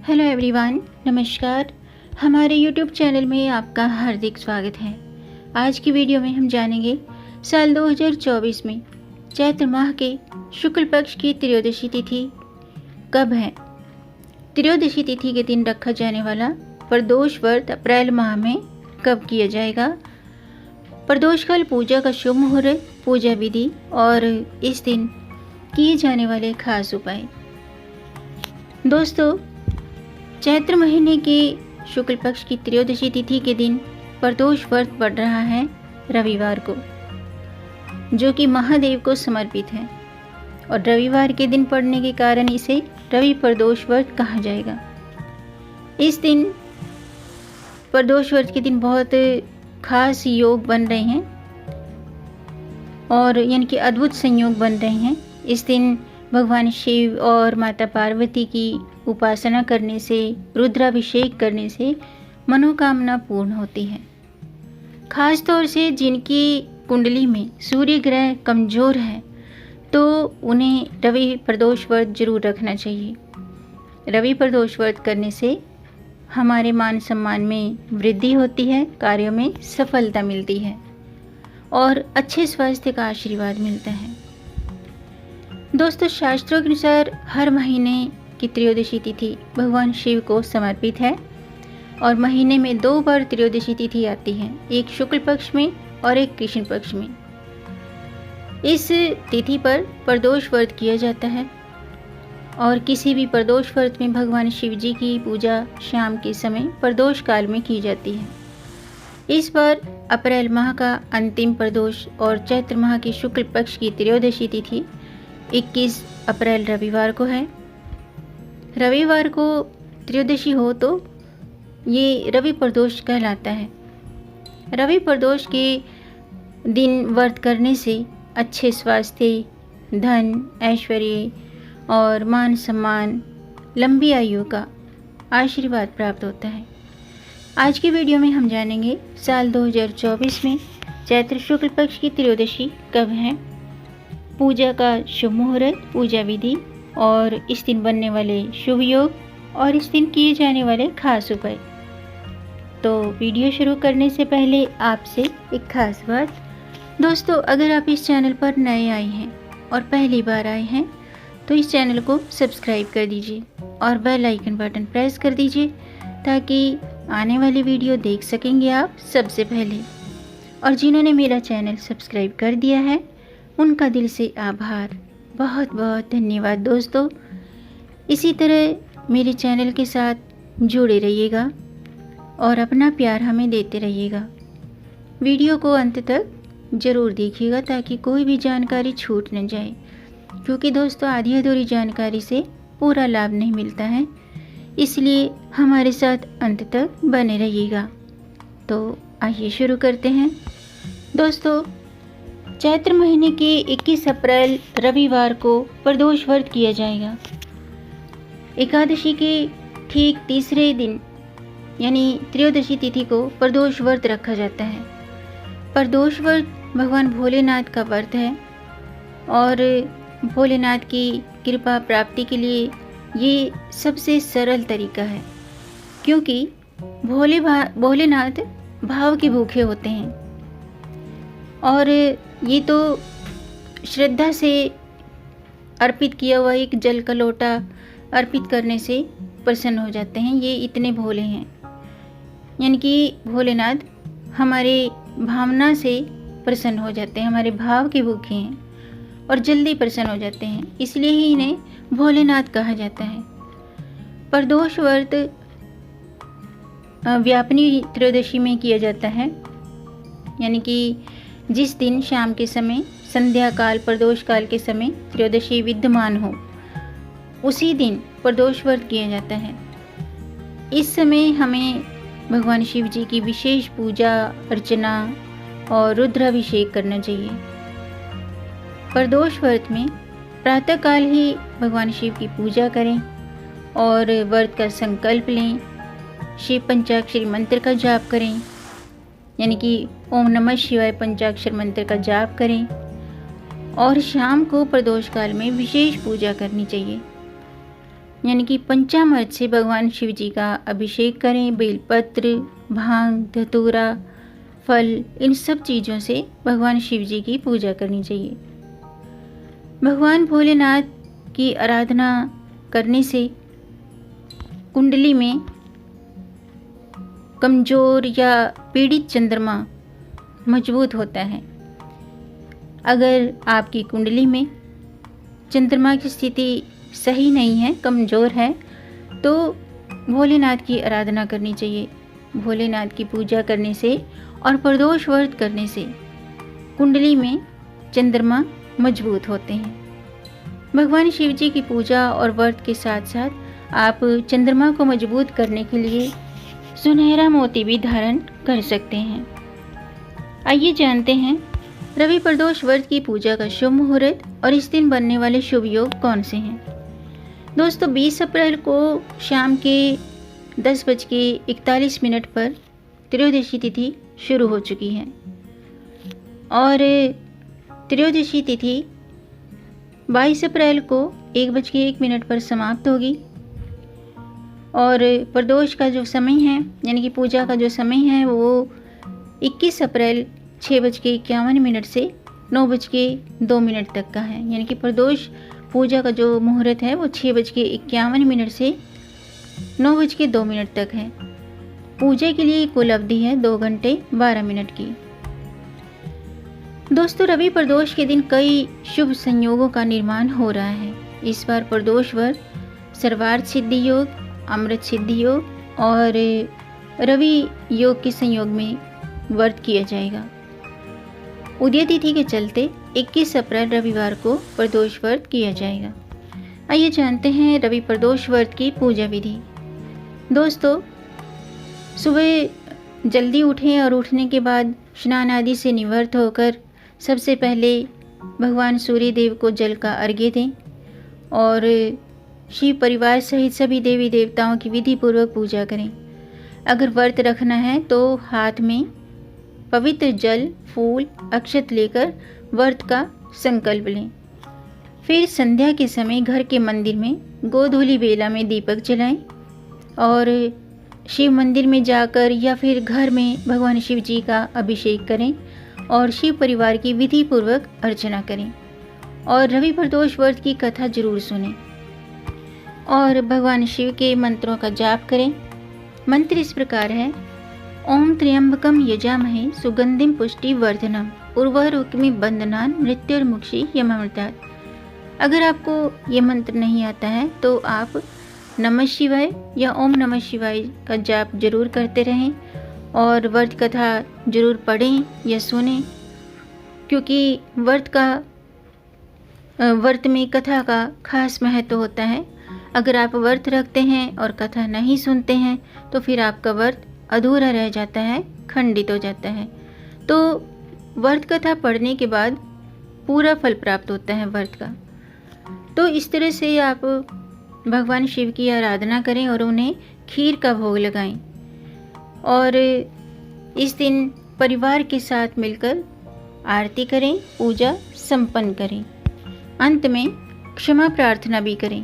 Hello everyone, नमस्कार। हमारे YouTube channel में आपका हार्दिक स्वागत है। आज की वीडियो में हम जानेंगे साल 2024 में चैत्र माह के शुक्ल पक्ष की त्रयोदशी तिथि कब है। त्रयोदशी तिथि के दिन रखा जाने वाला प्रदोष व्रत अप्रैल माह में कब किया जाएगा। प्रदोष काल पूजा का शुभ मुहूर्त, पूजा विधि और इस दिन किए जाने वाले खास उपाय। दोस्तों, चैत्र महीने के शुक्ल पक्ष की त्रयोदशी तिथि के दिन प्रदोष व्रत पड़ रहा है रविवार को, जो कि महादेव को समर्पित है और रविवार के दिन पड़ने के कारण इसे रवि प्रदोष व्रत कहा जाएगा। इस दिन प्रदोष व्रत के दिन बहुत खास योग बन रहे हैं और यानी कि अद्भुत संयोग बन रहे हैं। इस दिन भगवान शिव और माता पार्वती की उपासना करने से, रुद्राभिषेक करने से मनोकामना पूर्ण होती है। खास तौर से जिनकी कुंडली में सूर्य ग्रह कमज़ोर है तो उन्हें रवि प्रदोष व्रत जरूर रखना चाहिए। रवि प्रदोष व्रत करने से हमारे मान सम्मान में वृद्धि होती है, कार्यों में सफलता मिलती है और अच्छे स्वास्थ्य का आशीर्वाद मिलता है। दोस्तों, शास्त्रों के अनुसार हर महीने की त्रयोदशी तिथि भगवान शिव को समर्पित है और महीने में 2 बार त्रयोदशी तिथि आती है, एक शुक्ल पक्ष में और एक कृष्ण पक्ष में। इस तिथि पर प्रदोष व्रत किया जाता है और किसी भी प्रदोष व्रत में भगवान शिव जी की पूजा शाम के समय प्रदोष काल में की जाती है। इस बार अप्रैल माह का अंतिम प्रदोष और चैत्र माह की शुक्ल पक्ष की त्रयोदशी तिथि 21 अप्रैल रविवार को है। रविवार को त्रयोदशी हो तो ये रवि प्रदोष कहलाता है। रवि प्रदोष के दिन व्रत करने से अच्छे स्वास्थ्य, धन, ऐश्वर्य और मान सम्मान, लंबी आयु का आशीर्वाद प्राप्त होता है। आज की वीडियो में हम जानेंगे साल 2024 में चैत्र शुक्ल पक्ष की त्रयोदशी कब है, पूजा का शुभ मुहूर्त, पूजा विधि और इस दिन बनने वाले शुभ योग और इस दिन किए जाने वाले खास उपाय। तो वीडियो शुरू करने से पहले आपसे एक खास बात। दोस्तों, अगर आप इस चैनल पर नए आए हैं और पहली बार आए हैं तो इस चैनल को सब्सक्राइब कर दीजिए और बेल आइकन बटन प्रेस कर दीजिए ताकि आने वाली वीडियो देख सकेंगे आप सबसे पहले। और जिन्होंने मेरा चैनल सब्सक्राइब कर दिया है उनका दिल से आभार, बहुत बहुत धन्यवाद। दोस्तों, इसी तरह मेरे चैनल के साथ जुड़े रहिएगा और अपना प्यार हमें देते रहिएगा। वीडियो को अंत तक ज़रूर देखिएगा ताकि कोई भी जानकारी छूट न जाए, क्योंकि दोस्तों आधी अधूरी जानकारी से पूरा लाभ नहीं मिलता है, इसलिए हमारे साथ अंत तक बने रहिएगा। तो आइए शुरू करते हैं। दोस्तों, चैत्र महीने के 21 अप्रैल रविवार को प्रदोष व्रत किया जाएगा। एकादशी के ठीक तीसरे दिन यानी त्रयोदशी तिथि को प्रदोष व्रत रखा जाता है। प्रदोष व्रत भगवान भोलेनाथ का व्रत है और भोलेनाथ की कृपा प्राप्ति के लिए ये सबसे सरल तरीका है, क्योंकि भोलेनाथ भाव के भूखे होते हैं और ये तो श्रद्धा से अर्पित किया हुआ एक जल का लोटा अर्पित करने से प्रसन्न हो जाते हैं। ये इतने भोले हैं, यानी कि भोलेनाथ हमारे भावना से प्रसन्न हो जाते हैं, हमारे भाव के भूखे हैं और जल्दी प्रसन्न हो जाते हैं, इसलिए ही इन्हें भोलेनाथ कहा जाता है। प्रदोष व्रत व्यापनी त्रयोदशी में किया जाता है, यानी कि जिस दिन शाम के समय, संध्या काल, प्रदोष काल के समय त्रयोदशी विद्यमान हो, उसी दिन प्रदोष व्रत किया जाता है। इस समय हमें भगवान शिव जी की विशेष पूजा अर्चना और रुद्राभिषेक करना चाहिए। प्रदोष व्रत में प्रातःकाल ही भगवान शिव की पूजा करें और व्रत का संकल्प लें। शिव पंचाक्षरी मंत्र का जाप करें, यानी कि ओम नमः शिवाय पंचाक्षर मंत्र का जाप करें और शाम को प्रदोष काल में विशेष पूजा करनी चाहिए। यानी कि पंचामृत से भगवान शिव जी का अभिषेक करें। बेलपत्र, भांग, धतूरा, फल, इन सब चीज़ों से भगवान शिव जी की पूजा करनी चाहिए। भगवान भोलेनाथ की आराधना करने से कुंडली में कमज़ोर या पीड़ित चंद्रमा मजबूत होता है। अगर आपकी कुंडली में चंद्रमा की स्थिति सही नहीं है, कमज़ोर है, तो भोलेनाथ की आराधना करनी चाहिए। भोलेनाथ की पूजा करने से और प्रदोष व्रत करने से कुंडली में चंद्रमा मजबूत होते हैं। भगवान शिव जी की पूजा और व्रत के साथ साथ आप चंद्रमा को मजबूत करने के लिए सुनहरा मोती भी धारण कर सकते हैं। आइए जानते हैं रवि प्रदोष व्रत की पूजा का शुभ मुहूर्त और इस दिन बनने वाले शुभ योग कौन से हैं। दोस्तों, 20 अप्रैल को शाम के 10:41 पर त्रयोदशी तिथि शुरू हो चुकी है और त्रयोदशी तिथि 22 अप्रैल को 1:01 पर समाप्त होगी और प्रदोष का जो समय है, यानी कि पूजा का जो समय है, वो 21 अप्रैल 6:51 से 9:02 तक का है। यानी कि प्रदोष पूजा का जो मुहूर्त है वो 6:51 से 9:02 तक है। पूजा के लिए कुल अवधि है 2 घंटे 12 मिनट की। दोस्तों, रवि प्रदोष के दिन कई शुभ संयोगों का निर्माण हो रहा है। इस बार प्रदोष व्रत सर्वार्थ सिद्धि योग, अमृत सिद्धि योग और रवि योग के संयोग में व्रत किया जाएगा। उदय तिथि के चलते 21 अप्रैल रविवार को प्रदोष व्रत किया जाएगा। आइए जानते हैं रवि प्रदोष व्रत की पूजा विधि। दोस्तों, सुबह जल्दी उठें और उठने के बाद स्नान आदि से निवृत्त होकर सबसे पहले भगवान सूर्य देव को जल का अर्घ्य दें और शिव परिवार सहित सभी देवी देवताओं की विधि पूर्वक पूजा करें। अगर व्रत रखना है तो हाथ में पवित्र जल, फूल, अक्षत लेकर व्रत का संकल्प लें। फिर संध्या के समय घर के मंदिर में गोधूली बेला में दीपक जलाएं और शिव मंदिर में जाकर या फिर घर में भगवान शिव जी का अभिषेक करें और शिव परिवार की विधि पूर्वक अर्चना करें और रवि प्रदोष व्रत की कथा जरूर सुनें और भगवान शिव के मंत्रों का जाप करें। मंत्र इस प्रकार है: ओम त्र्यंबकम यजामहे सुगंधिम पुष्टि वर्धनम उर्वारुकमि बंधनान मृत्युर्मुक्षि यममृतात्। अगर आपको ये मंत्र नहीं आता है तो आप नमः शिवाय या ओम नमः शिवाय का जाप जरूर करते रहें और व्रत कथा जरूर पढ़ें या सुनें, क्योंकि व्रत में कथा का खास महत्व होता है। अगर आप व्रत रखते हैं और कथा नहीं सुनते हैं तो फिर आपका व्रत अधूरा रह जाता है, खंडित हो जाता है। तो व्रत कथा पढ़ने के बाद पूरा फल प्राप्त होता है व्रत का। तो इस तरह से आप भगवान शिव की आराधना करें और उन्हें खीर का भोग लगाएं और इस दिन परिवार के साथ मिलकर आरती करें, पूजा संपन्न करें। अंत में क्षमा प्रार्थना भी करें।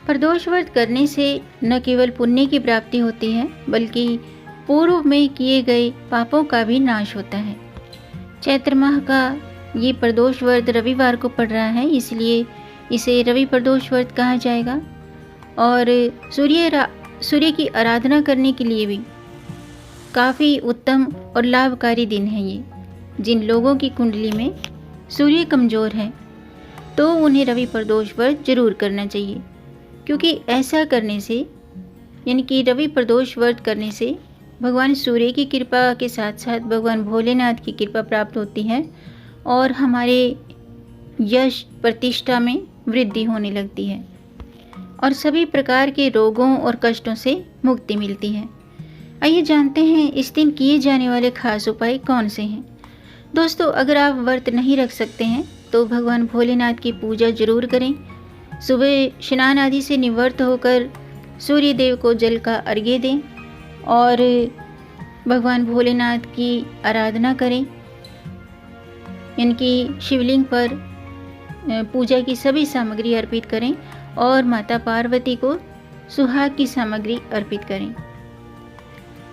प्रदोष व्रत करने से न केवल पुण्य की प्राप्ति होती है बल्कि पूर्व में किए गए पापों का भी नाश होता है। चैत्र माह का ये प्रदोष व्रत रविवार को पड़ रहा है, इसलिए इसे रवि प्रदोष व्रत कहा जाएगा और सूर्य की आराधना करने के लिए भी काफ़ी उत्तम और लाभकारी दिन है ये। जिन लोगों की कुंडली में सूर्य कमज़ोर है तो उन्हें रवि प्रदोष व्रत जरूर करना चाहिए, क्योंकि ऐसा करने से, यानी कि रवि प्रदोष व्रत करने से भगवान सूर्य की कृपा के साथ साथ भगवान भोलेनाथ की कृपा प्राप्त होती है और हमारे यश प्रतिष्ठा में वृद्धि होने लगती है और सभी प्रकार के रोगों और कष्टों से मुक्ति मिलती है। आइए जानते हैं इस दिन किए जाने वाले खास उपाय कौन से हैं। दोस्तों, अगर आप व्रत नहीं रख सकते हैं तो भगवान भोलेनाथ की पूजा जरूर करें। सुबह स्नान आदि से निवृत्त होकर सूर्य देव को जल का अर्घ्य दें और भगवान भोलेनाथ की आराधना करें। इनकी शिवलिंग पर पूजा की सभी सामग्री अर्पित करें और माता पार्वती को सुहाग की सामग्री अर्पित करें।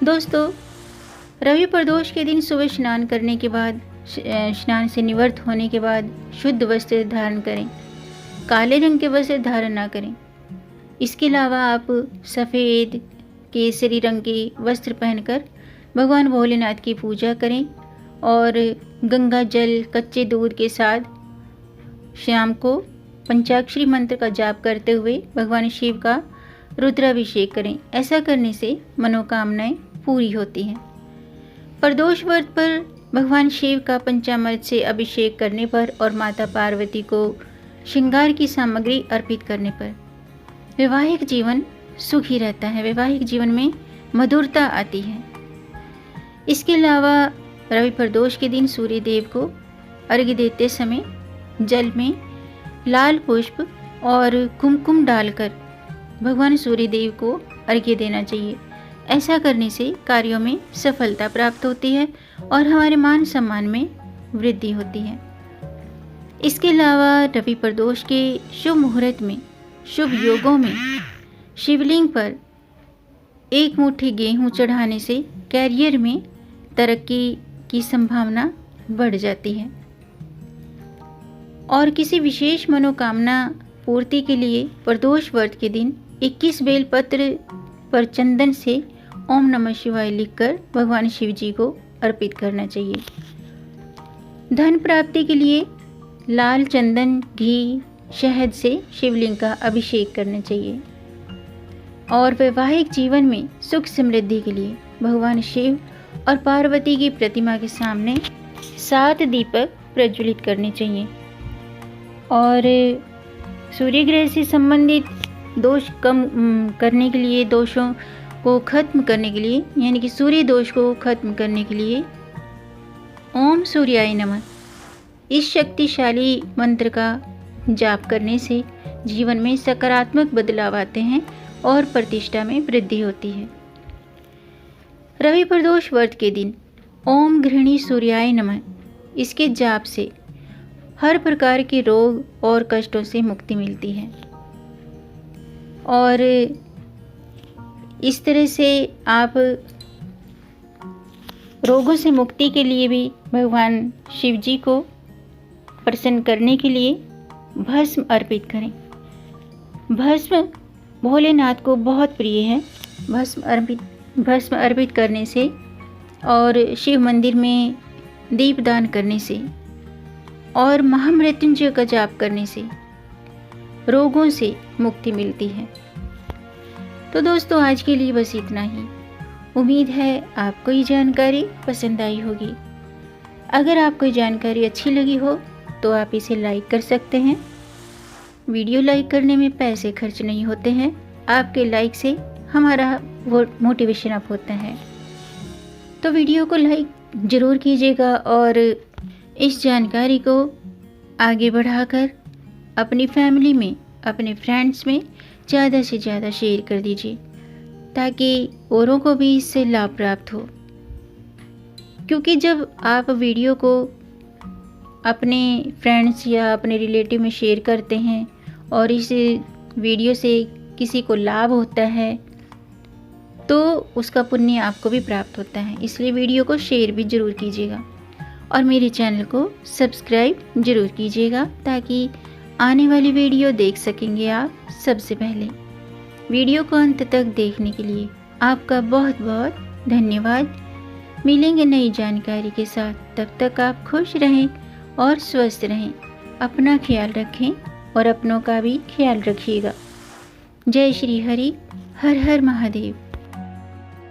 दोस्तों, रवि प्रदोष के दिन सुबह स्नान करने के बाद, स्नान से निवृत्त होने के बाद शुद्ध वस्त्र धारण करें। काले रंग के वस्त्र धारण ना करें। इसके अलावा आप सफ़ेद केसरी रंग के वस्त्र पहनकर भगवान भोलेनाथ की पूजा करें और गंगा जल कच्चे दूध के साथ शाम को पंचाक्षरी मंत्र का जाप करते हुए भगवान शिव का रुद्राभिषेक करें। ऐसा करने से मनोकामनाएं पूरी होती हैं। प्रदोष व्रत पर भगवान शिव का पंचामृत से अभिषेक करने पर और माता पार्वती को श्रृंगार की सामग्री अर्पित करने पर वैवाहिक जीवन सुखी रहता है, वैवाहिक जीवन में मधुरता आती है। इसके अलावा रवि प्रदोष के दिन सूर्य देव को अर्घ्य देते समय जल में लाल पुष्प और कुमकुम डालकर भगवान सूर्य देव को अर्घ्य देना चाहिए। ऐसा करने से कार्यों में सफलता प्राप्त होती है और हमारे मान सम्मान में वृद्धि होती है। इसके अलावा रवि प्रदोष के शुभ मुहूर्त में, शुभ योगों में शिवलिंग पर एक मुट्ठी गेहूं चढ़ाने से कैरियर में तरक्की की संभावना बढ़ जाती है। और किसी विशेष मनोकामना पूर्ति के लिए प्रदोष व्रत के दिन 21 बेलपत्र पर चंदन से ओम नमः शिवाय लिखकर भगवान शिव जी को अर्पित करना चाहिए। धन प्राप्ति के लिए लाल चंदन, घी, शहद से शिवलिंग का अभिषेक करना चाहिए। और वैवाहिक जीवन में सुख समृद्धि के लिए भगवान शिव और पार्वती की प्रतिमा के सामने 7 दीपक प्रज्वलित करने चाहिए। और सूर्य ग्रह से संबंधित दोष कम करने के लिए, दोषों को खत्म करने के लिए, यानी कि सूर्य दोष को खत्म करने के लिए ओम सूर्याय नमः इस शक्तिशाली मंत्र का जाप करने से जीवन में सकारात्मक बदलाव आते हैं और प्रतिष्ठा में वृद्धि होती है। रवि प्रदोष व्रत के दिन ओम गृहिणी सूर्याय नमः इसके जाप से हर प्रकार के रोग और कष्टों से मुक्ति मिलती है। और इस तरह से आप रोगों से मुक्ति के लिए भी भगवान शिव जी को प्रसन्न करने के लिए भस्म अर्पित करें। भस्म भोलेनाथ को बहुत प्रिय है। भस्म अर्पित करने से और शिव मंदिर में दीपदान करने से और महामृत्युंजय का जाप करने से रोगों से मुक्ति मिलती है। तो दोस्तों, आज के लिए बस इतना ही। उम्मीद है आपको ये जानकारी पसंद आई होगी। अगर आपको ये जानकारी अच्छी लगी हो तो आप इसे लाइक कर सकते हैं। वीडियो लाइक करने में पैसे खर्च नहीं होते हैं। आपके लाइक से हमारा वो मोटिवेशन अप होता है। तो वीडियो को लाइक ज़रूर कीजिएगा और इस जानकारी को आगे बढ़ाकर अपनी फैमिली में, अपने फ्रेंड्स में ज़्यादा से ज़्यादा शेयर कर दीजिए ताकि औरों को भी इससे लाभ प्राप्त हो। क्योंकि जब आप वीडियो को अपने फ्रेंड्स या अपने रिलेटिव में शेयर करते हैं और इस वीडियो से किसी को लाभ होता है तो उसका पुण्य आपको भी प्राप्त होता है। इसलिए वीडियो को शेयर भी ज़रूर कीजिएगा और मेरे चैनल को सब्सक्राइब ज़रूर कीजिएगा ताकि आने वाली वीडियो देख सकेंगे आप सबसे पहले। वीडियो को अंत तक देखने के लिए आपका बहुत बहुत धन्यवाद। मिलेंगे नई जानकारी के साथ, तब तक आप खुश रहें और स्वस्थ रहें। अपना ख्याल रखें और अपनों का भी ख्याल रखिएगा। जय श्री हरि, हर हर महादेव।